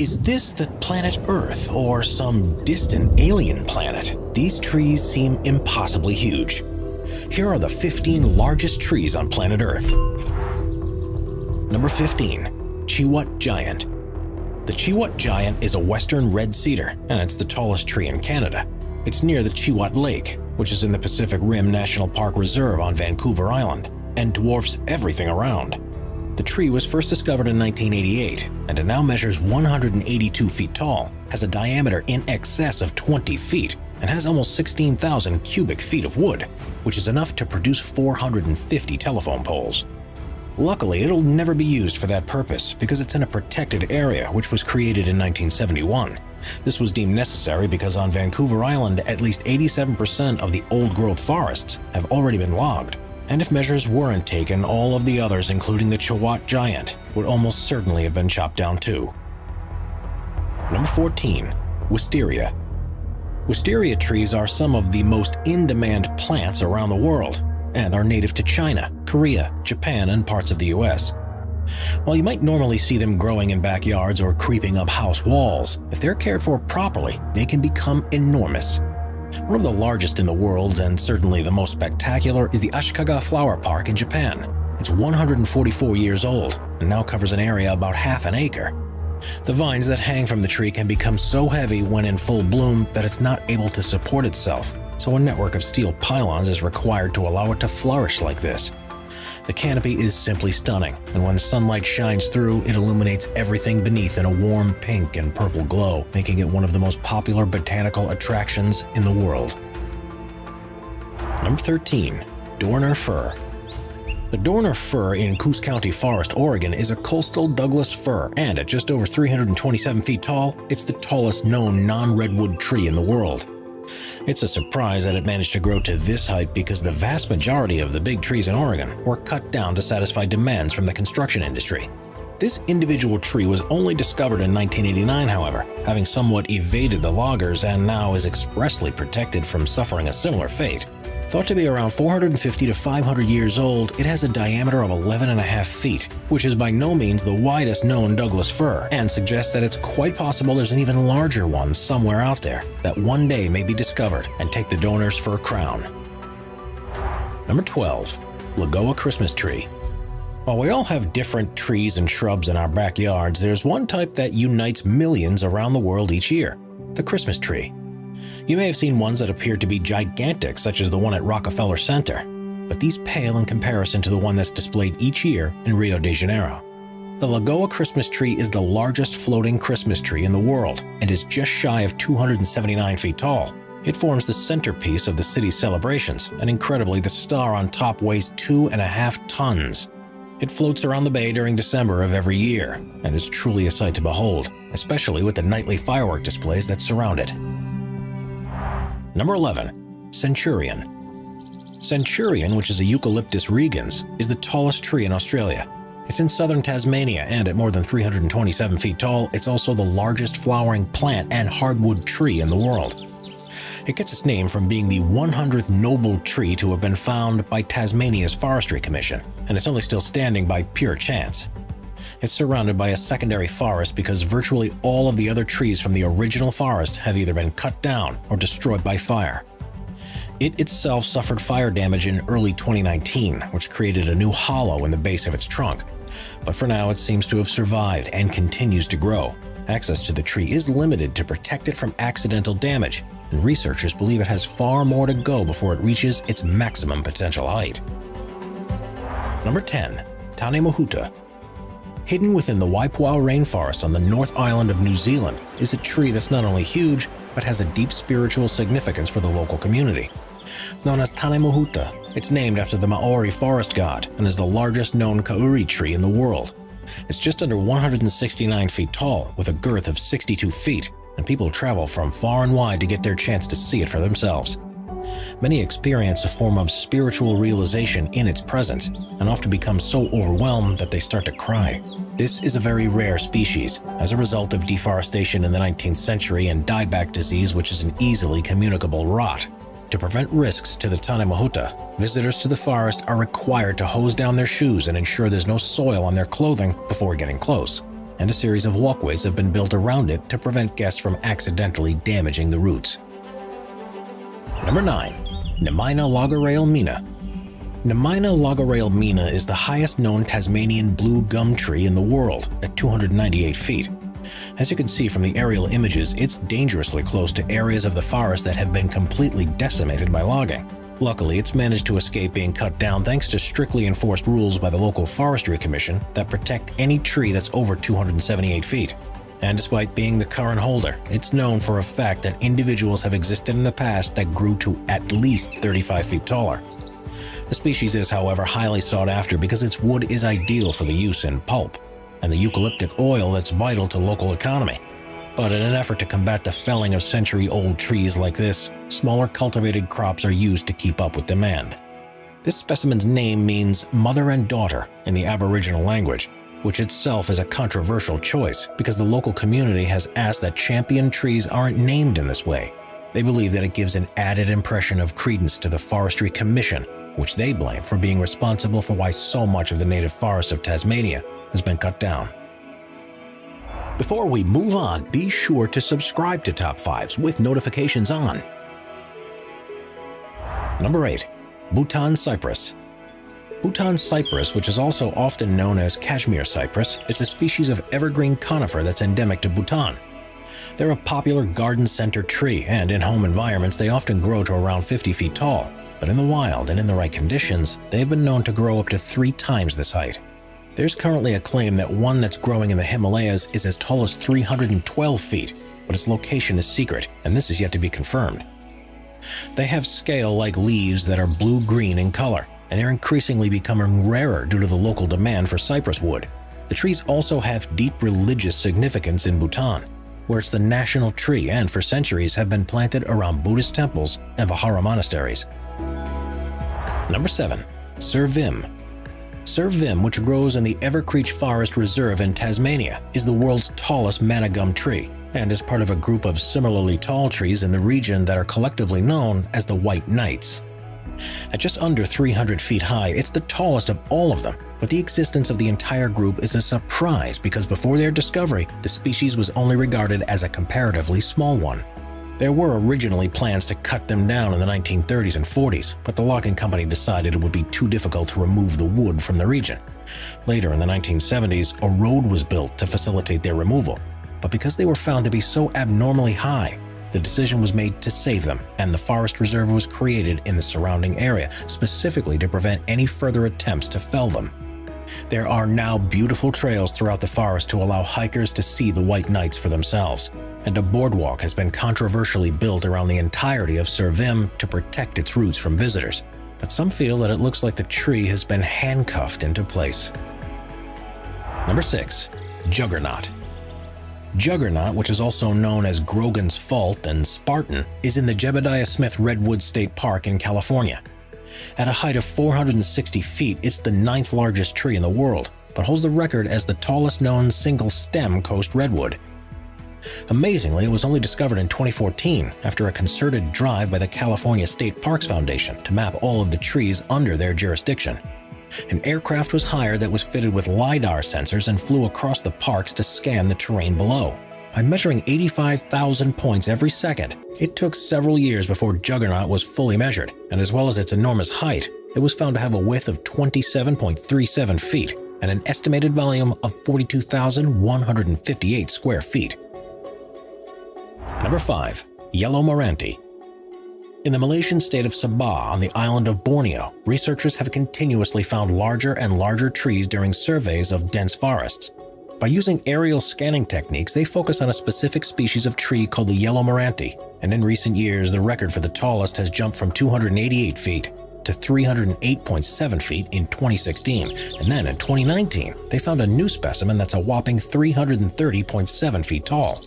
Is this the planet Earth or some distant alien planet? These trees seem impossibly huge. Here are the 15 largest trees on planet Earth. Number 15. Chiwut Giant. The Chiwut Giant is a western red cedar, and it's the tallest tree in Canada. It's near the Chiwut Lake, which is in the Pacific Rim National Park Reserve on Vancouver Island, and dwarfs everything around. The tree was first discovered in 1988, and it now measures 182 feet tall, has a diameter in excess of 20 feet, and has almost 16,000 cubic feet of wood, which is enough to produce 450 telephone poles. Luckily, it'll never be used for that purpose because it's in a protected area which was created in 1971. This was deemed necessary because on Vancouver Island, at least 87% of the old-growth forests have already been logged. And if measures weren't taken, all of the others, including the Chiwut Giant, would almost certainly have been chopped down too. Number 14. Wisteria. Wisteria trees are some of the most in-demand plants around the world and are native to China, Korea, Japan, and parts of the US. While you might normally see them growing in backyards or creeping up house walls, if they're cared for properly, they can become enormous. One of the largest in the world, and certainly the most spectacular, is the Ashikaga Flower Park in Japan. It's 144 years old and now covers an area about half an acre. The vines that hang from the tree can become so heavy when in full bloom that it's not able to support itself, so a network of steel pylons is required to allow it to flourish like this. The canopy is simply stunning, and when sunlight shines through, it illuminates everything beneath in a warm pink and purple glow, making it one of the most popular botanical attractions in the world. Number 13. Dorner Fir. The Dorner Fir in Coos County Forest, Oregon is a coastal Douglas fir, and at just over 327 feet tall, it's the tallest known non-redwood tree in the world. It's a surprise that it managed to grow to this height because the vast majority of the big trees in Oregon were cut down to satisfy demands from the construction industry. This individual tree was only discovered in 1989, however, having somewhat evaded the loggers and now is expressly protected from suffering a similar fate. Thought to be around 450 to 500 years old, it has a diameter of 11.5 feet, which is by no means the widest known Douglas fir, and suggests that it's quite possible there's an even larger one somewhere out there that one day may be discovered and take the Dorner's fir crown. Number 12. Lagoa Christmas Tree. While we all have different trees and shrubs in our backyards, there's one type that unites millions around the world each year: the Christmas tree. You may have seen ones that appear to be gigantic, such as the one at Rockefeller Center, but these pale in comparison to the one that's displayed each year in Rio de Janeiro. The Lagoa Christmas tree is the largest floating Christmas tree in the world and is just shy of 279 feet tall. It forms the centerpiece of the city's celebrations, and incredibly, the star on top weighs 2.5 tons. It floats around the bay during December of every year, and is truly a sight to behold, especially with the nightly firework displays that surround it. Number 11. Centurion. Centurion, which is a Eucalyptus regens, is the tallest tree in Australia. It's in southern Tasmania, and at more than 327 feet tall, it's also the largest flowering plant and hardwood tree in the world. It gets its name from being the 100th noble tree to have been found by Tasmania's Forestry Commission, and it's only still standing by pure chance. It's surrounded by a secondary forest because virtually all of the other trees from the original forest have either been cut down or destroyed by fire. It itself suffered fire damage in early 2019, which created a new hollow in the base of its trunk. But for now, it seems to have survived and continues to grow. Access to the tree is limited to protect it from accidental damage, and researchers believe it has far more to go before it reaches its maximum potential height. Number 10. Tanemahuta. Hidden within the Waipuau rainforest on the North Island of New Zealand is a tree that's not only huge, but has a deep spiritual significance for the local community. Known as Tanemahuta, it's named after the Maori forest god and is the largest known kauri tree in the world. It's just under 169 feet tall with a girth of 62 feet, and people travel from far and wide to get their chance to see it for themselves. Many experience a form of spiritual realization in its presence and often become so overwhelmed that they start to cry. This is a very rare species as a result of deforestation in the 19th century and dieback disease, which is an easily communicable rot. To prevent risks to the Tanemahuta, visitors to the forest are required to hose down their shoes and ensure there's no soil on their clothing before getting close. and a series of walkways have been built around it to prevent guests from accidentally damaging the roots. Number 9. Nemina Lagarail Mina. Nemina Lagarail Mina is the highest known Tasmanian blue gum tree in the world at 298 feet. As you can see from the aerial images, it's dangerously close to areas of the forest that have been completely decimated by logging. Luckily, it's managed to escape being cut down thanks to strictly enforced rules by the local Forestry Commission that protect any tree that's over 278 feet. And despite being the current holder, it's known for a fact that individuals have existed in the past that grew to at least 35 feet taller. The species is, however, highly sought after because its wood is ideal for the use in pulp and the eucalyptic oil that's vital to local economy. But in an effort to combat the felling of century-old trees like this, smaller cultivated crops are used to keep up with demand. This specimen's name means mother and daughter in the Aboriginal language, which itself is a controversial choice because the local community has asked that champion trees aren't named in this way. They believe that it gives an added impression of credence to the Forestry Commission, which they blame for being responsible for why so much of the native forest of Tasmania has been cut down. Before we move on, be sure to subscribe to Top 5s with notifications on. Number 8. Bhutan Cypress. Bhutan cypress, which is also often known as Kashmir cypress, is a species of evergreen conifer that's endemic to Bhutan. They're a popular garden center tree, and in home environments they often grow to around 50 feet tall. But in the wild and in the right conditions, they have been known to grow up to 3 times this height. There's currently a claim that one that's growing in the Himalayas is as tall as 312 feet, but its location is secret, and this is yet to be confirmed. They have scale-like leaves that are blue-green in color, and they're increasingly becoming rarer due to the local demand for cypress wood. The trees also have deep religious significance in Bhutan, where it's the national tree and for centuries have been planted around Buddhist temples and Vihara monasteries. Number 7. Sir Vim. Sir Vim, which grows in the Evercreech Forest Reserve in Tasmania, is the world's tallest manna-gum tree and is part of a group of similarly tall trees in the region that are collectively known as the White Knights. At just under 300 feet high, it's the tallest of all of them, but the existence of the entire group is a surprise because before their discovery, the species was only regarded as a comparatively small one. There were originally plans to cut them down in the 1930s and 40s, but the logging company decided it would be too difficult to remove the wood from the region. Later in the 1970s, a road was built to facilitate their removal, but because they were found to be so abnormally high, the decision was made to save them, and the forest reserve was created in the surrounding area, specifically to prevent any further attempts to fell them. There are now beautiful trails throughout the forest to allow hikers to see the White Knights for themselves, and a boardwalk has been controversially built around the entirety of Sir Vim to protect its roots from visitors. But some feel that it looks like the tree has been handcuffed into place. Number 6. Juggernaut. Juggernaut, which is also known as Grogan's Fault and Spartan, is in the Jebediah Smith Redwood State Park in California. At a height of 460 feet, it's the 9th largest tree in the world, but holds the record as the tallest known single-stem coast redwood. Amazingly, it was only discovered in 2014 after a concerted drive by the California State Parks Foundation to map all of the trees under their jurisdiction. An aircraft was hired that was fitted with LiDAR sensors and flew across the parks to scan the terrain below. By measuring 85,000 points every second, it took several years before Juggernaut was fully measured, and as well as its enormous height, it was found to have a width of 27.37 feet and an estimated volume of 42,158 square feet. Number 5. Yellow Meranti. In the Malaysian state of Sabah on the island of Borneo, researchers have continuously found larger and larger trees during surveys of dense forests. By using aerial scanning techniques, they focus on a specific species of tree called the Yellow Meranti, and in recent years, the record for the tallest has jumped from 288 feet to 308.7 feet in 2016, and then in 2019, they found a new specimen that's a whopping 330.7 feet tall.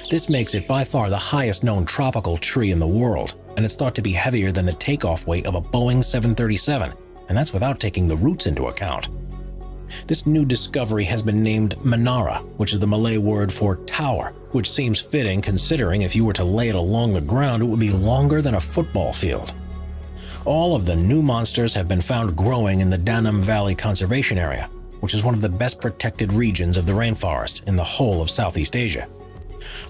This makes it by far the highest known tropical tree in the world, and it's thought to be heavier than the takeoff weight of a Boeing 737, and that's without taking the roots into account. This new discovery has been named Menara, which is the Malay word for tower, which seems fitting considering if you were to lay it along the ground, it would be longer than a football field. All of the new monsters have been found growing in the Danam Valley Conservation Area, which is one of the best protected regions of the rainforest in the whole of Southeast Asia.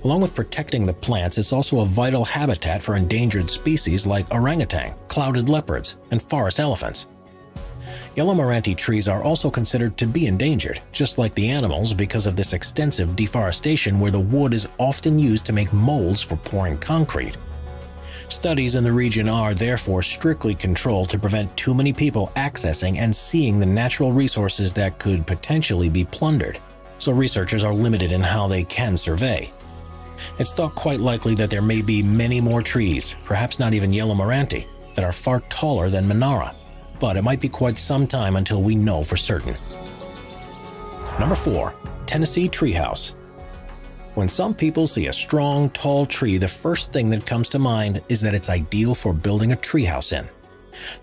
Along with protecting the plants, it's also a vital habitat for endangered species like orangutan, clouded leopards, and forest elephants. Yellow Meranti trees are also considered to be endangered, just like the animals, because of this extensive deforestation where the wood is often used to make molds for pouring concrete. Studies in the region are therefore strictly controlled to prevent too many people accessing and seeing the natural resources that could potentially be plundered, so researchers are limited in how they can survey. It's thought quite likely that there may be many more trees, perhaps not even Yellow Meranti, that are far taller than Monara, but it might be quite some time until we know for certain. Number 4. Tennessee Treehouse. When some people see a strong, tall tree, the first thing that comes to mind is that it's ideal for building a treehouse in.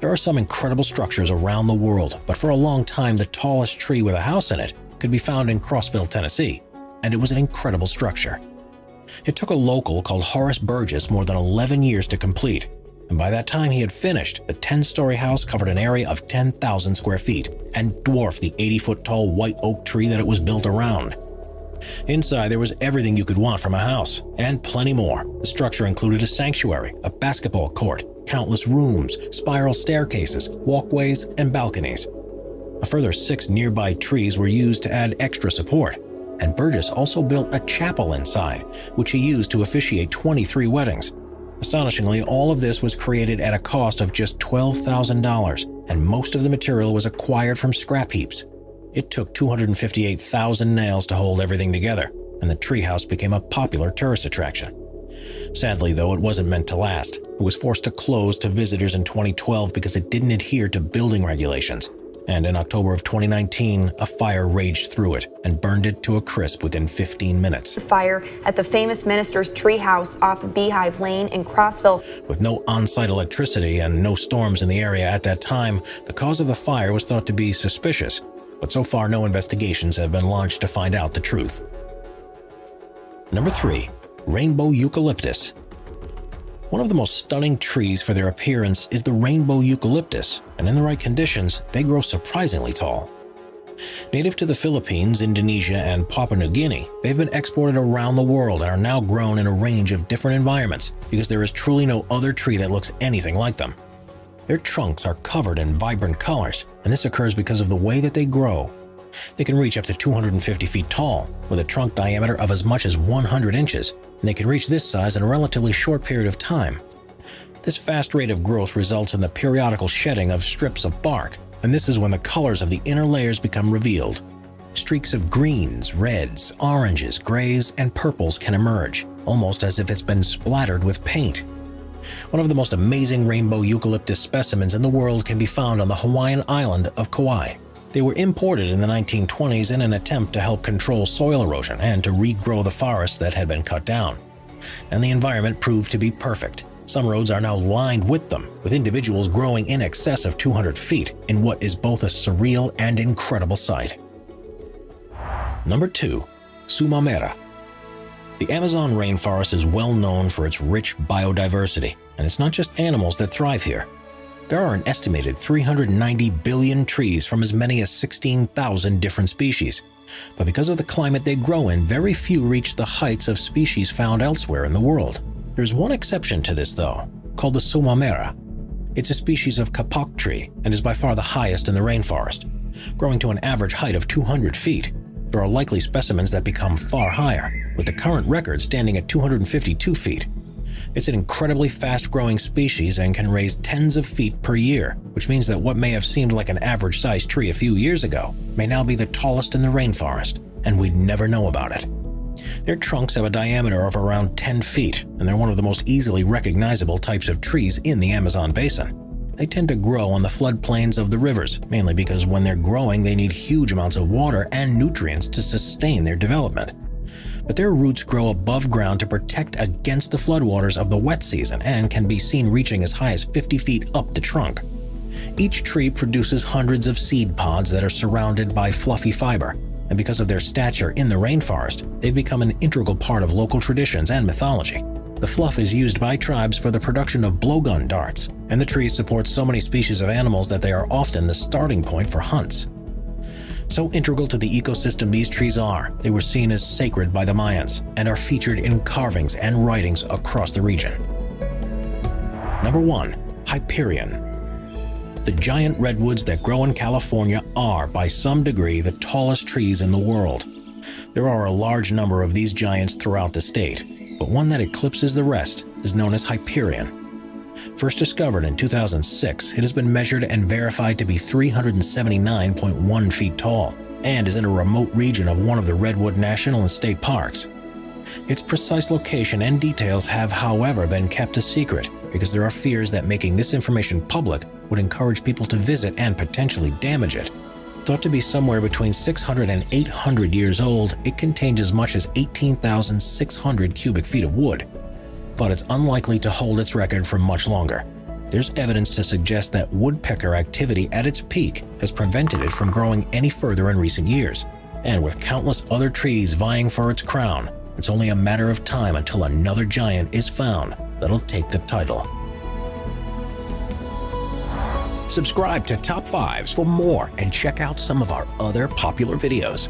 There are some incredible structures around the world, but for a long time the tallest tree with a house in it could be found in Crossville, Tennessee, and it was an incredible structure. It took a local called Horace Burgess more than 11 years to complete, and by that time he had finished, the 10-story house covered an area of 10,000 square feet and dwarfed the 80-foot-tall white oak tree that it was built around. Inside, there was everything you could want from a house, and plenty more. The structure included a sanctuary, a basketball court, countless rooms, spiral staircases, walkways, and balconies. A further 6 nearby trees were used to add extra support, and Burgess also built a chapel inside, which he used to officiate 23 weddings. Astonishingly, all of this was created at a cost of just $12,000, and most of the material was acquired from scrap heaps. It took 258,000 nails to hold everything together, and the treehouse became a popular tourist attraction. Sadly, though, it wasn't meant to last. It was forced to close to visitors in 2012 because it didn't adhere to building regulations. And in October of 2019, a fire raged through it and burned it to a crisp within 15 minutes. Fire at the famous Minister's Treehouse off Beehive Lane in Crossville. With no on-site electricity and no storms in the area at that time, the cause of the fire was thought to be suspicious. But so far, no investigations have been launched to find out the truth. Number 3. Rainbow Eucalyptus. One of the most stunning trees for their appearance is the rainbow eucalyptus, and in the right conditions, they grow surprisingly tall. Native to the Philippines, Indonesia, and Papua New Guinea, they've been exported around the world and are now grown in a range of different environments because there is truly no other tree that looks anything like them. Their trunks are covered in vibrant colors, and this occurs because of the way that they grow. They can reach up to 250 feet tall, with a trunk diameter of as much as 100 inches, and they can reach this size in a relatively short period of time. This fast rate of growth results in the periodical shedding of strips of bark, and this is when the colors of the inner layers become revealed. Streaks of greens, reds, oranges, grays, and purples can emerge, almost as if it's been splattered with paint. One of the most amazing rainbow eucalyptus specimens in the world can be found on the Hawaiian island of Kauai. They were imported in the 1920s in an attempt to help control soil erosion and to regrow the forests that had been cut down. And the environment proved to be perfect. Some roads are now lined with them, with individuals growing in excess of 200 feet in what is both a surreal and incredible sight. Number 2. Sumamera. The Amazon rainforest is well known for its rich biodiversity, and it's not just animals that thrive here. There are an estimated 390 billion trees from as many as 16,000 different species. But because of the climate they grow in, very few reach the heights of species found elsewhere in the world. There's one exception to this, though, called the Sumamera. It's a species of kapok tree and is by far the highest in the rainforest, growing to an average height of 200 feet. There are likely specimens that become far higher, with the current record standing at 252 feet. It's an incredibly fast-growing species and can raise tens of feet per year, which means that what may have seemed like an average-sized tree a few years ago may now be the tallest in the rainforest, and we'd never know about it. Their trunks have a diameter of around 10 feet, and they're one of the most easily recognizable types of trees in the Amazon basin. They tend to grow on the floodplains of the rivers, mainly because when they're growing, they need huge amounts of water and nutrients to sustain their development. But their roots grow above ground to protect against the floodwaters of the wet season and can be seen reaching as high as 50 feet up the trunk. Each tree produces hundreds of seed pods that are surrounded by fluffy fiber, and because of their stature in the rainforest, they've become an integral part of local traditions and mythology. The fluff is used by tribes for the production of blowgun darts, and the trees support so many species of animals that they are often the starting point for hunts. So integral to the ecosystem these trees are, they were seen as sacred by the Mayans and are featured in carvings and writings across the region. Number 1. Hyperion. The giant redwoods that grow in California are, by some degree, the tallest trees in the world. There are a large number of these giants throughout the state, but one that eclipses the rest is known as Hyperion. First discovered in 2006, it has been measured and verified to be 379.1 feet tall and is in a remote region of one of the Redwood National and State Parks. Its precise location and details have, however, been kept a secret because there are fears that making this information public would encourage people to visit and potentially damage it. Thought to be somewhere between 600 and 800 years old, it contains as much as 18,600 cubic feet of wood. But it's unlikely to hold its record for much longer. There's evidence to suggest that woodpecker activity at its peak has prevented it from growing any further in recent years. And with countless other trees vying for its crown, it's only a matter of time until another giant is found that'll take the title. Subscribe to Top 5s for more and check out some of our other popular videos.